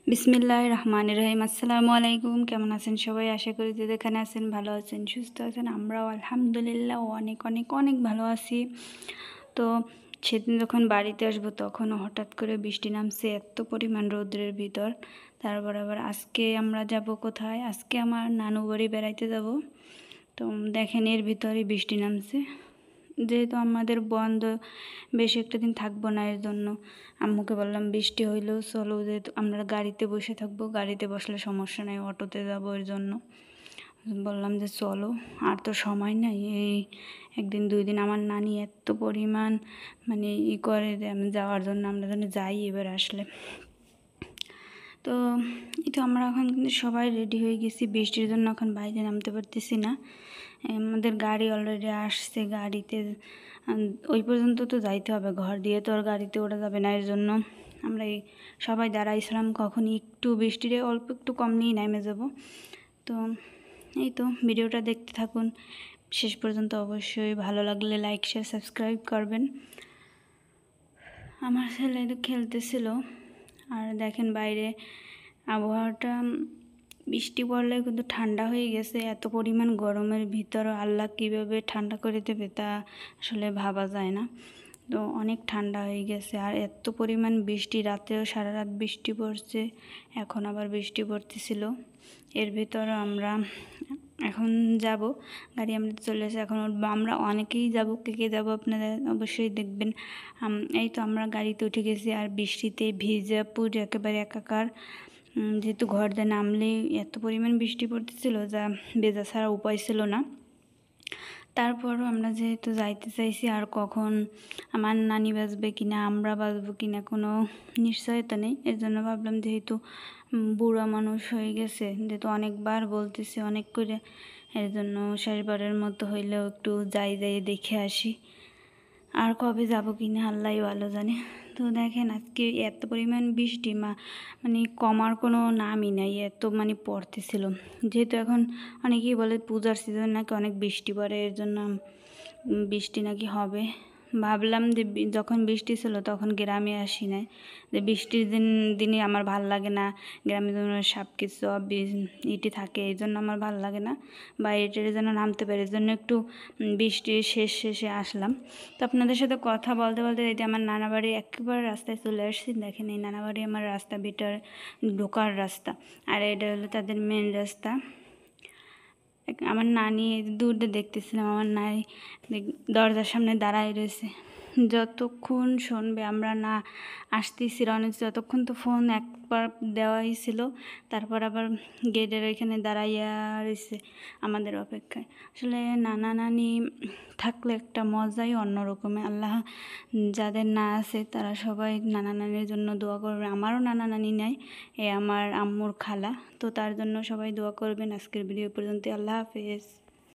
বিসমিল্লাহির রহমানির রহিম। আসসালামু আলাইকুম। কেমন আছেন সবাই? আশা করি যে যেখানে আছেন ভালো আছেন, সুস্থ আছেন। আমরাও আলহামদুলিল্লাহ অনেক অনেক অনেক ভালো আছি। তো সেদিন যখন বাড়িতে আসবো তখনও হঠাৎ করে বৃষ্টি নামছে, এত পরিমাণ রৌদ্রের ভিতর। তারপর আবার আজকে আমরা যাব কোথায়? আজকে আমার নানু বাড়ি বেড়াইতে যাব। তো দেখেন এর ভিতরে বৃষ্টি নামছে। যেহেতু আমাদের বন্ধ, বেশি একটা দিন থাকবো না, এর জন্য আম্মুকে বললাম বৃষ্টি হইলেও চলো, যেহেতু আমরা গাড়িতে বসে থাকবো, গাড়িতে বসলে সমস্যা নাই, অটোতে যাবো, এর জন্য বললাম যে চলো। আর তো সময় নাই, এই একদিন দুই দিন আমার নানি এত পরিমাণ মানে করে যে আমি যাওয়ার জন্য, আমরা যেন যাই এবার আসলে। তো এই তো আমরা এখন কিন্তু সবাই রেডি হয়ে গেছি, বৃষ্টির জন্য এখন বাইরে নামতে পারতেছি না। আমাদের গাড়ি অলরেডি আসছে, গাড়িতে ওই পর্যন্ত তো যাইতে হবে, ঘর দিয়ে তো আর গাড়িতে ওঠা যাবে না, এর জন্য আমরা এই সবাই দাঁড়াইছিলাম কখন একটু বৃষ্টিরে অল্প একটু কম নিয়ে নেমে যাব। তো এই তো ভিডিওটা দেখতে থাকুন শেষ পর্যন্ত। অবশ্যই ভালো লাগলে লাইক শেয়ার সাবস্ক্রাইব করবেন। আমার ছেলে তো খেলতেছিল, আর দেখেন বাইরে আবহাওয়াটা, বৃষ্টি পড়লে কিন্তু ঠান্ডা হয়ে গেছে। এত পরিমাণ গরমের ভিতর আল্লাহ কীভাবে ঠান্ডা করে দেবে তা আসলে ভাবা যায় না। তো অনেক ঠান্ডা হয়ে গেছে, আর এত পরিমাণ বৃষ্টি, রাতেও সারা রাত বৃষ্টি পড়ছে, এখন আবার বৃষ্টি পড়তেছিল। এর ভিতর আমরা এখন যাব, গাড়ি আমরা চলে এসে এখন উঠবো। আমরা অনেকেই যাব, কে কে যাবো আপনারা অবশ্যই দেখবেন। এই তো আমরা গাড়িতে উঠে গেছি, আর বৃষ্টিতে ভিজা পুরো একেবারে একাকার। যেহেতু ঘর দিয়ে নামলেই এত পরিমাণ বৃষ্টি পড়তেছিল, যা ভেজা ছাড়া উপায় ছিল না। তারপরও আমরা যেহেতু যাইতে চাইছি, আর কখন আমার নানি বাঁচবে কিনা, আমরা বাঁচবো কিনা কোনো নিশ্চয়তা নেই। এর জন্য ভাবলাম যেহেতু বুড়া মানুষ হয়ে গেছে, যেহেতু অনেকবার বলতেছি অনেক করে, এর জন্য শেষবারের মতো হইলেও একটু যাই দেখে আসি। আর কবে যাব কিনা আল্লাহই ভালো জানে। তো দেখেন আজকে এত পরিমাণ বৃষ্টি, মানে কমার কোনো নামই নাই, এত মানে পড়তেছিল। যেহেতু এখন অনেকেই বলে পূজার সিজন নাকি অনেক বৃষ্টি পড়ে, এর জন্য বৃষ্টি নাকি হবে। ভাবলাম যে যখন বৃষ্টি ছিল তখন গ্রামে আসি নাই, যে বৃষ্টির দিনে আমার ভাল লাগে না, গ্রামে যেন সব কিছু ইটি থাকে, এই জন্য আমার ভাল লাগে না, বা এটার যেন নামতে পারে, এই জন্য একটু বৃষ্টির শেষে আসলাম। তো আপনাদের সাথে কথা বলতে বলতে এই যে আমার নানা বাড়ি একেবারে রাস্তায় চলে আসছি। দেখেন এই নানা বাড়ি আমার রাস্তা, ভিতর ঢোকার রাস্তা, আর এটা হলো তাদের মেন রাস্তা। আমার নানি দূর দিয়ে দেখতেছিলাম, আমার নানি দরজার সামনে দাঁড়ায় রয়েছে, যতক্ষণ শুনবে আমরা না আসতেছি রওনা, যতক্ষণ তো ফোন একবার দেওয়াই ছিল, তারপর আবার গেটের ওইখানে দাঁড়াইয়া রয়েছে আমাদের অপেক্ষায়। আসলে নানা নানি থাকলে একটা মজাই অন্যরকমের। আল্লাহ যাদের না আছে তারা সবাই নানা নানির জন্য দোয়া করবে। আমারও নানা নানি নাই, আমার আম্মুর খালা, তো তার জন্য সবাই দোয়া করবেন। আজকের ভিডিও পর্যন্ত, আল্লাহ হাফেজ।